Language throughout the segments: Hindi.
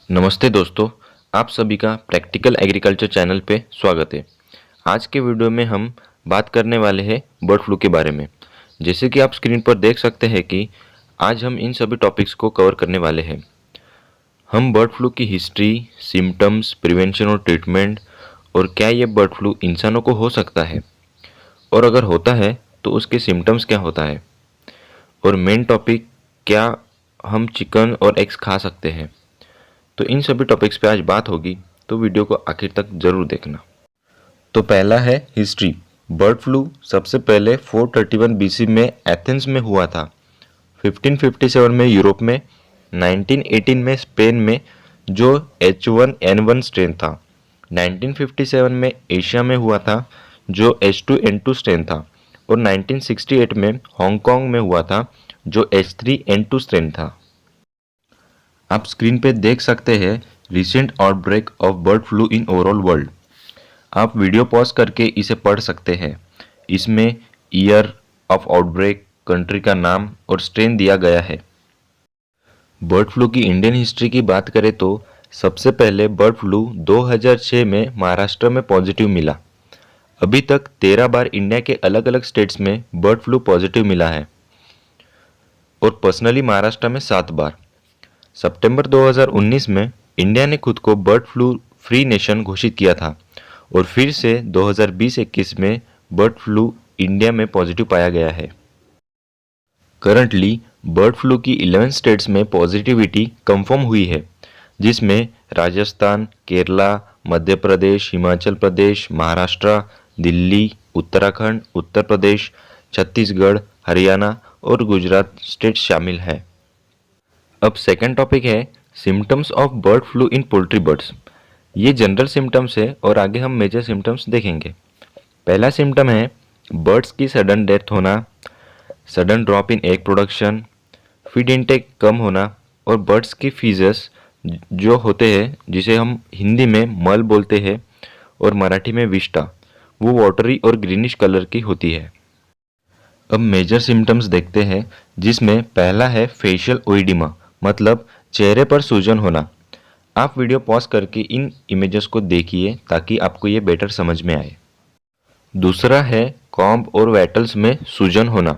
नमस्ते दोस्तों, आप सभी का प्रैक्टिकल एग्रीकल्चर चैनल पे स्वागत है। आज के वीडियो में हम बात करने वाले हैं बर्ड फ्लू के बारे में। जैसे कि आप स्क्रीन पर देख सकते हैं कि आज हम इन सभी टॉपिक्स को कवर करने वाले हैं। हम बर्ड फ्लू की हिस्ट्री, सिम्टम्स, प्रिवेंशन और ट्रीटमेंट, और क्या ये बर्ड फ्लू इंसानों को हो सकता है, और अगर होता है तो उसके सिम्टम्स क्या होता है, और मेन टॉपिक, क्या हम चिकन और एग्स खा सकते हैं। तो इन सभी टॉपिक्स पे आज बात होगी, तो वीडियो को आखिर तक जरूर देखना। तो पहला है हिस्ट्री। बर्ड फ्लू सबसे पहले 431 बीसी में एथेंस में हुआ था। 1557 में यूरोप में, 1918 में स्पेन में जो H1N1 स्ट्रेन था। 1957 में एशिया में हुआ था जो H2N2 स्ट्रेन था, और 1968 में हांगकांग में हुआ था जो H3N2 स्ट्रेन था। आप स्क्रीन पे देख सकते हैं recent outbreak of bird flu in overall world. आप वीडियो पॉज करके इसे पढ़ सकते हैं। इसमें ईयर ऑफ आउटब्रेक, कंट्री का नाम और स्ट्रेन दिया गया है। बर्ड फ्लू की इंडियन हिस्ट्री की बात करें तो सबसे पहले बर्ड फ्लू 2006 में महाराष्ट्र में पॉजिटिव मिला। अभी तक 13 बार इंडिया के अलग अलग स्टेट्स में बर्ड फ्लू पॉजिटिव मिला है, और पर्सनली महाराष्ट्र में 7 बार। सितंबर 2019 में इंडिया ने खुद को बर्ड फ्लू फ्री नेशन घोषित किया था, और फिर से 2020-21 में बर्ड फ्लू इंडिया में पॉजिटिव पाया गया है। करंटली बर्ड फ्लू की 11 स्टेट्स में पॉजिटिविटी कंफर्म हुई है, जिसमें राजस्थान, केरला, मध्य प्रदेश, हिमाचल प्रदेश, महाराष्ट्र, दिल्ली, उत्तराखंड, उत्तर प्रदेश, छत्तीसगढ़, हरियाणा और गुजरात स्टेट शामिल है। अब सेकंड टॉपिक है symptoms of bird flu in poultry birds. ये जनरल सिम्टम्स है, और आगे हम मेजर सिम्टम्स देखेंगे। पहला सिम्टम है बर्ड्स की सडन डेथ होना, sudden drop in egg production, feed intake कम होना, और बर्ड्स की फीजस जो होते हैं, जिसे हम हिंदी में मल बोलते हैं और मराठी में विष्टा, वो वाटरी और ग्रीनिश कलर की होती है। अब मेजर सिम्टम्स देखते हैं, जिसमें पहला है फेशियल ओइडिमा, मतलब चेहरे पर सूजन होना। आप वीडियो पॉज करके इन इमेजेस को देखिए ताकि आपको ये बेटर समझ में आए। दूसरा है कॉम्ब और वेटल्स में सूजन होना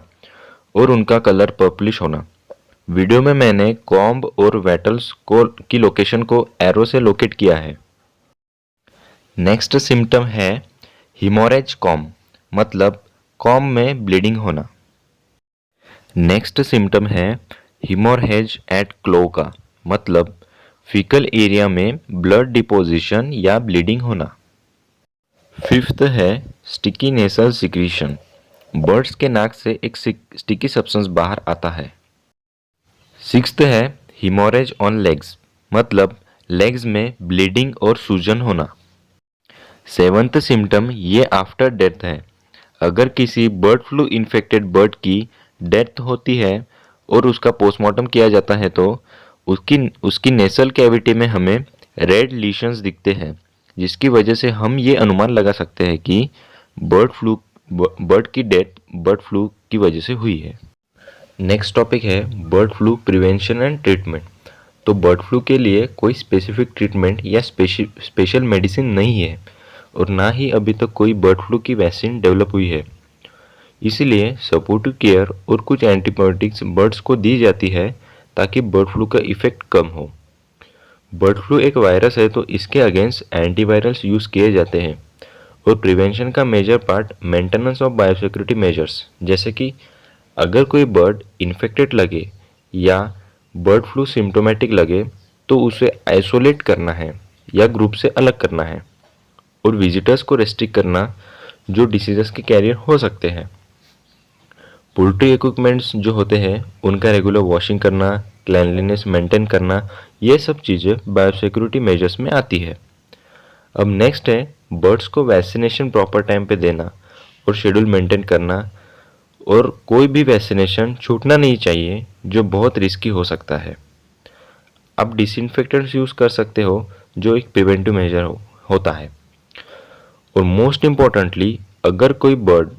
और उनका कलर पर्पलिश होना। वीडियो में मैंने कॉम्ब और वेटल्स को की लोकेशन को एरो से लोकेट किया है। नेक्स्ट सिम्टम है हिमोरेज कॉम्ब, मतलब कॉम्ब में ब्लीडिंग होना। नेक्स्ट सिम्टम है हिमोरहेज एट क्लो का, मतलब फीकल एरिया में ब्लड डिपोजिशन या ब्लीडिंग होना। फिफ्थ है स्टिकी नेसल सिक्रीशन, बर्ड्स के नाक से एक स्टिकी सब्सटेंस बाहर आता है। सिक्स्थ है हिमोरेज ऑन लेग्स, मतलब लेग्स में ब्लीडिंग और सूजन होना। सेवंथ सिम्टम ये आफ्टर डेथ है। अगर किसी बर्ड फ्लू इन्फेक्टेड बर्ड की डेथ होती है और उसका पोस्टमार्टम किया जाता है, तो उसकी नेसल कैविटी में हमें रेड लीशंस दिखते हैं, जिसकी वजह से हम ये अनुमान लगा सकते हैं कि बर्ड की डेथ बर्ड फ्लू की वजह से हुई है। नेक्स्ट टॉपिक है bird flu prevention and treatment. तो बर्ड फ्लू के लिए कोई स्पेसिफिक ट्रीटमेंट या स्पेशल मेडिसिन नहीं है, और ना ही अभी तक कोई बर्ड फ्लू की वैक्सीन डेवलप हुई है। इसीलिए सपोर्टिव केयर और कुछ एंटीबायोटिक्स बर्ड्स को दी जाती है ताकि बर्ड फ्लू का इफेक्ट कम हो। बर्ड फ्लू एक वायरस है, तो इसके अगेंस्ट एंटीवायरल्स यूज़ किए जाते हैं, और प्रिवेंशन का major part maintenance of biosecurity measures, जैसे कि अगर कोई बर्ड इन्फेक्टेड लगे या बर्ड फ्लू सिम्टोमेटिक लगे तो उसे आइसोलेट करना है या ग्रुप से अलग करना है, और विजिटर्स को रेस्ट्रिक्ट करना जो डिसीजेस के कैरियर हो सकते हैं। पोल्ट्री इक्विपमेंट्स जो होते हैं उनका रेगुलर वॉशिंग करना, क्लीनलीनेस मेंटेन करना, ये सब चीज़ें बायोसिक्योरिटी मेजर्स में आती है। अब नेक्स्ट है बर्ड्स को वैक्सीनेशन प्रॉपर टाइम पे देना और शेड्यूल मेंटेन करना, और कोई भी वैक्सीनेशन छूटना नहीं चाहिए जो बहुत रिस्की हो सकता है। आप डिसइंफेक्टेंट्स यूज़ कर सकते हो जो एक प्रिवेंटिव मेजर होता है। और मोस्ट इम्पॉर्टेंटली, अगर कोई बर्ड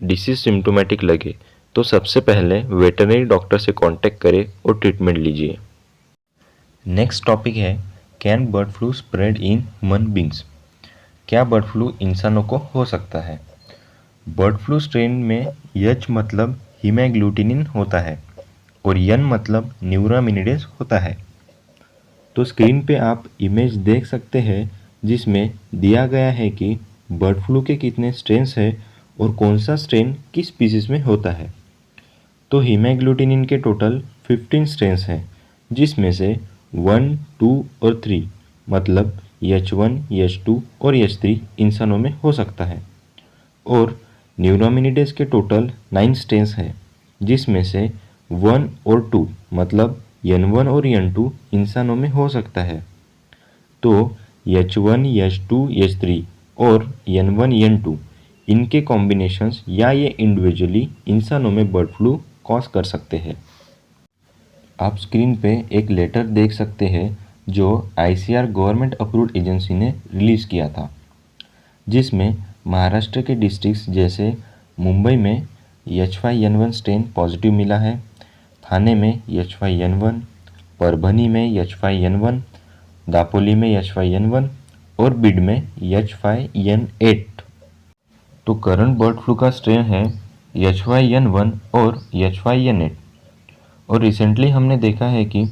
डिसीज सिम्टोमेटिक लगे तो सबसे पहले वेटरनरी डॉक्टर से कांटेक्ट करें और ट्रीटमेंट लीजिए। नेक्स्ट टॉपिक है can bird flu spread in human beings? क्या बर्ड फ्लू इंसानों को हो सकता है? बर्ड फ्लू स्ट्रेन में एच मतलब हीमोग्लूटिनिन होता है और एन मतलब न्यूरामिनिडेस होता है। तो स्क्रीन पे आप इमेज देख सकते हैं जिसमें दिया गया है कि बर्ड फ्लू के कितने स्ट्रेन्स हैं और कौन सा स्ट्रेन किस स्पीसीज में होता है। तो हीमोग्लूटिनिन के टोटल 15 स्ट्रेन्स हैं जिसमें से 1, 2 और 3 मतलब H1, H2 और H3 इंसानों में हो सकता है। और न्यूरामिनिडेस के टोटल 9 स्ट्रेन्स हैं जिसमें से 1 और 2 मतलब N1 और N2 इंसानों में हो सकता है। तो H1, H2, H3 और N1, N2 इनके कॉम्बिनेशंस या ये इंडिविजुअली इंसानों में बर्ड फ्लू कॉज कर सकते हैं। आप स्क्रीन पे एक लेटर देख सकते हैं जो ICAR गवर्नमेंट अप्रूव्ड एजेंसी ने रिलीज़ किया था, जिसमें महाराष्ट्र के डिस्ट्रिक्ट्स जैसे मुंबई में H5N1 स्ट्रेन पॉजिटिव मिला है, थाने में H5N1, परभनी में H5N1, दापोली में H5N1 और बीड में H5N8। तो करंट बर्ड फ्लू का स्ट्रेन है H5N1 और H5N8 और रिसेंटली हमने देखा है कि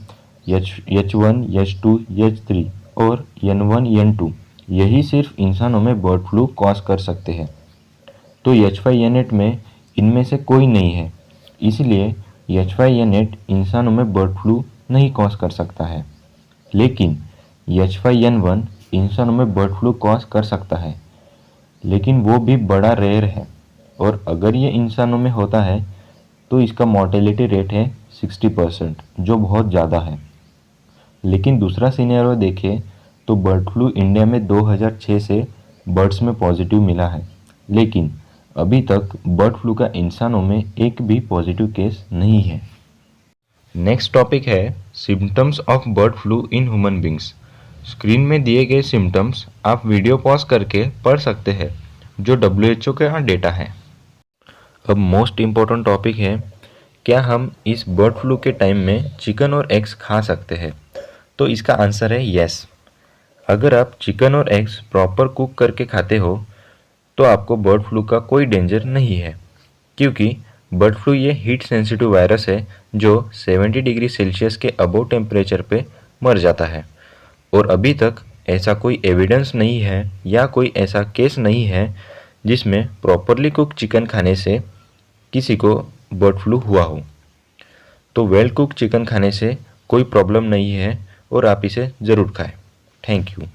H1, H2, H3 और N1, N2 यही सिर्फ इंसानों में बर्ड फ्लू कॉज कर सकते हैं। तो H5N8 में इनमें से कोई नहीं है, इसलिए H5N8 इंसानों में बर्ड फ्लू नहीं कॉज कर सकता है। लेकिन H5N1 इंसानों में बर्ड फ्लू कॉज कर सकता है, लेकिन वो भी बड़ा रेयर है और अगर ये इंसानों में होता है तो इसका मॉर्टेलिटी रेट है 60%, जो बहुत ज़्यादा है। लेकिन दूसरा सिनेरियो देखें तो बर्ड फ्लू इंडिया में 2006 से बर्ड्स में पॉजिटिव मिला है, लेकिन अभी तक बर्ड फ्लू का इंसानों में एक भी पॉजिटिव केस नहीं है। नेक्स्ट टॉपिक है symptoms of bird flu in human beings. Screen में दिए गए सिम्टम्स आप वीडियो पॉज करके पढ़ सकते हैं, जो WHO का डेटा है। अब मोस्ट इम्पोर्टेंट टॉपिक है, क्या हम इस बर्ड फ्लू के टाइम में चिकन और एग्स खा सकते हैं? तो इसका आंसर है यस। अगर आप चिकन और एग्स प्रॉपर कुक करके खाते हो तो आपको बर्ड फ्लू का कोई डेंजर नहीं है, क्योंकि बर्ड फ्लू ये हीट सेंसिटिव वायरस है जो 70 डिग्री सेल्सियस के अबव टेम्परेचर पे मर जाता है और अभी तक ऐसा कोई एविडेंस नहीं है या कोई ऐसा केस नहीं है जिसमें प्रॉपरली कुक चिकन खाने से किसी को बर्ड फ्लू हुआ हो। तो वेल कुक चिकन खाने से कोई प्रॉब्लम नहीं है और आप इसे ज़रूर खाएं। Thank you.